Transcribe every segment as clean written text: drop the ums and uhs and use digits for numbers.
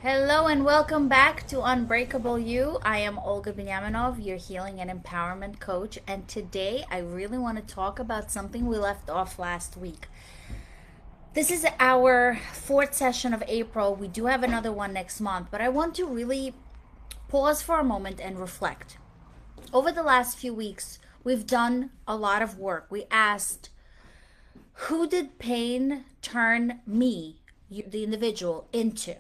Hello and welcome back to Unbreakable You. I am Olga Binyaminov, your healing and empowerment coach, and today I really want to talk about something we left off last week. This is our fourth session of April. We do have another one next month, but I want to really pause for a moment and reflect. Over the last few weeks, we've done a lot of work. We asked, who did pain turn me, the individual, into?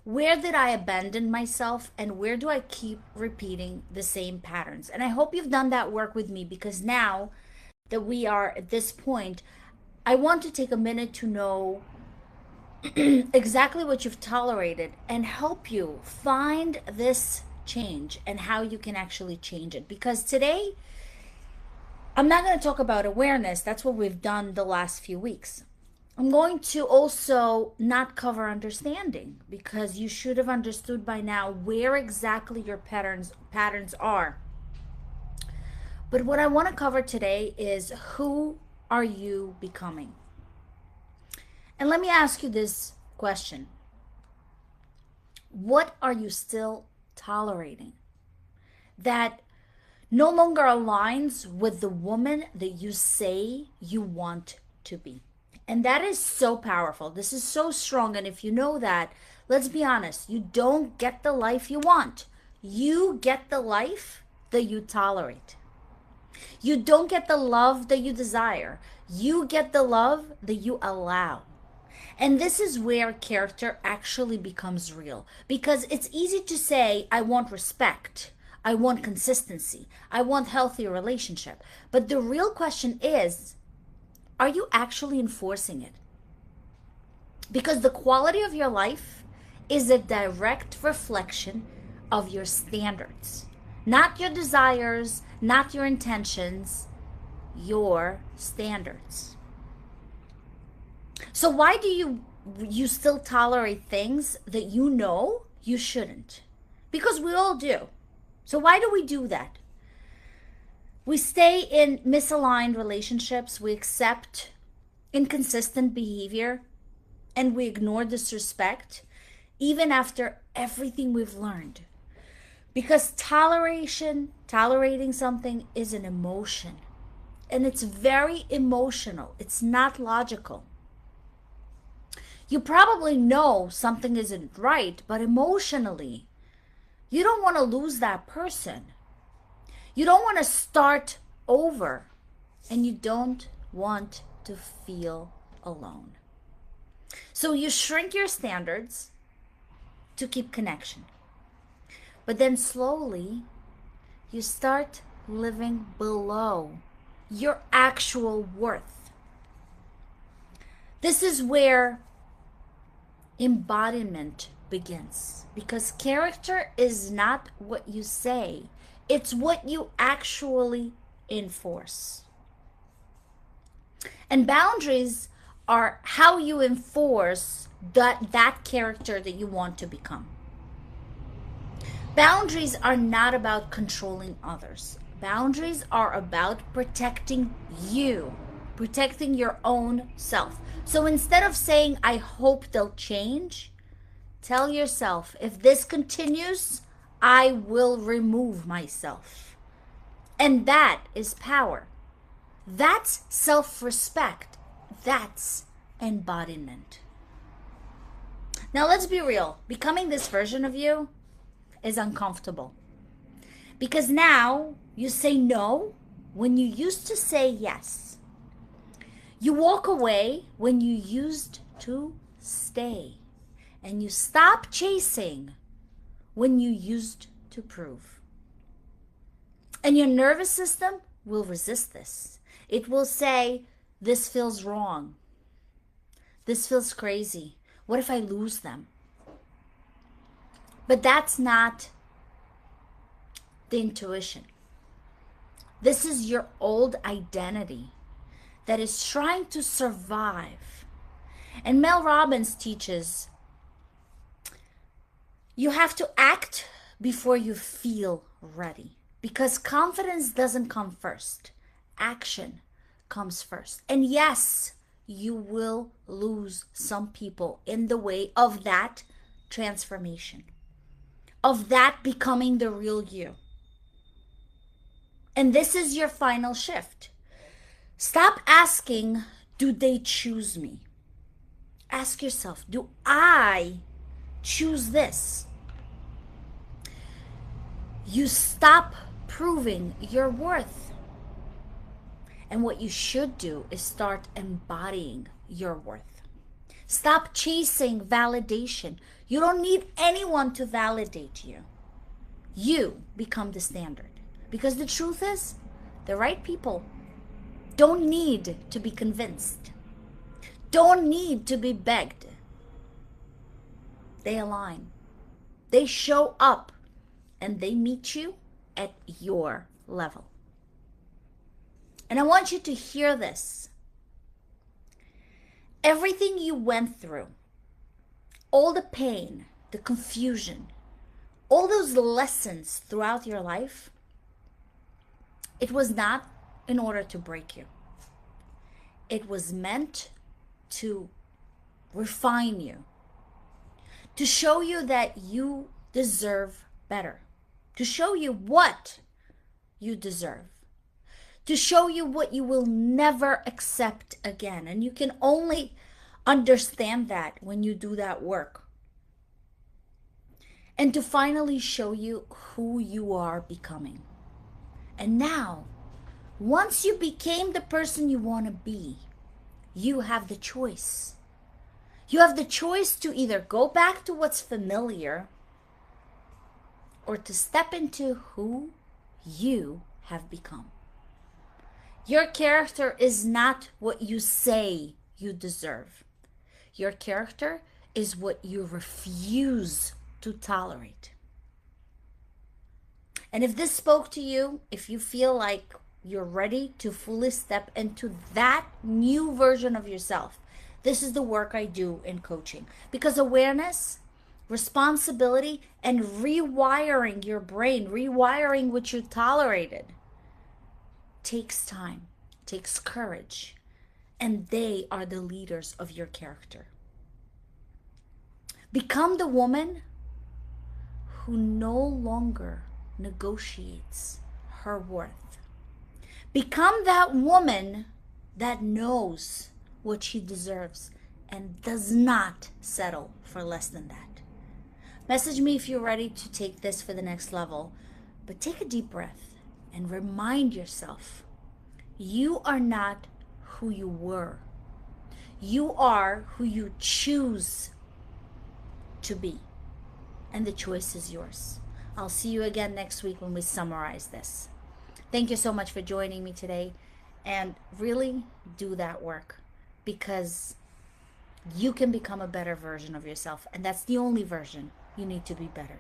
Where did I abandon myself, and where do I keep repeating the same patterns? And I hope you've done that work with me, because now that we are at this point, I want to take a minute to know exactly what you've tolerated and help you find this change and how you can actually change it. Because today, I'm not going to talk about awareness. That's what we've done the last few weeks. I'm going to also not cover understanding, because you should have understood by now where exactly your patterns are. But what I want to cover today is, who are you becoming? And let me ask you this question. What are you still tolerating that no longer aligns with the woman that you say you want to be? And that is so powerful. This is so strong. And if you know that, let's be honest, you don't get the life you want. You get the life that you tolerate. You don't get the love that you desire. You get the love that you allow. And this is where character actually becomes real. Because it's easy to say, I want respect. I want consistency. I want healthy relationship. But the real question is, are you actually enforcing it? Because the quality of your life is a direct reflection of your standards, not your desires, not your intentions, your standards. So why do you still tolerate things that you know you shouldn't? Because we all do. So why do we do that? We stay in misaligned relationships, we accept inconsistent behavior, and we ignore disrespect, even after everything we've learned. Because tolerating something is an emotion, and it's very emotional. It's not logical. You probably know something isn't right, but emotionally, you don't want to lose that person. You don't want to start over, and you don't want to feel alone. So you shrink your standards to keep connection. But then slowly, you start living below your actual worth. This is where embodiment begins, because character is not what you say. It's what you actually enforce. And boundaries are how you enforce that character that you want to become. Boundaries are not about controlling others. Boundaries are about protecting you, protecting your own self. So instead of saying, I hope they'll change, tell yourself, if this continues, I will remove myself. And that is power. That's self-respect. That's embodiment. Now let's be real. Becoming this version of you is uncomfortable. Because now you say no when you used to say yes. You walk away when you used to stay. And you stop chasing when you used to prove. And your nervous system will resist this. It will say, this feels wrong. This feels crazy. What if I lose them? But that's not the intuition. This is your old identity that is trying to survive. And Mel Robbins teaches, you have to act before you feel ready, because confidence doesn't come first. Action comes first. And yes, you will lose some people in the way of that transformation, of that becoming the real you. And this is your final shift. Stop asking, do they choose me? Ask yourself, do I choose this? You stop proving your worth. And what you should do is start embodying your worth. Stop chasing validation. You don't need anyone to validate you. You become the standard. Because the truth is, the right people don't need to be convinced, don't need to be begged. They align. They show up and they meet you at your level. And I want you to hear this. Everything you went through, all the pain, the confusion, all those lessons throughout your life, it was not in order to break you. It was meant to refine you, to show you that you deserve better, to show you what you deserve, to show you what you will never accept again. And you can only understand that when you do that work. And to finally show you who you are becoming. And now, once you became the person you want to be, you have the choice. You have the choice to either go back to what's familiar or to step into who you have become. Your character is not what you say you deserve. Your character is what you refuse to tolerate. And if this spoke to you, if you feel like you're ready to fully step into that new version of yourself, this is the work I do in coaching. Because awareness, responsibility, and rewiring your brain, rewiring what you tolerated, takes time, takes courage, and they are the leaders of your character. Become the woman who no longer negotiates her worth. Become that woman that knows what she deserves and does not settle for less than that. Message me if you're ready to take this for the next level, but take a deep breath and remind yourself, you are not who you were. You are who you choose to be, and the choice is yours. I'll see you again next week when we summarize this. Thank you so much for joining me today, and really do that work, because you can become a better version of yourself, and that's the only version you need to be better.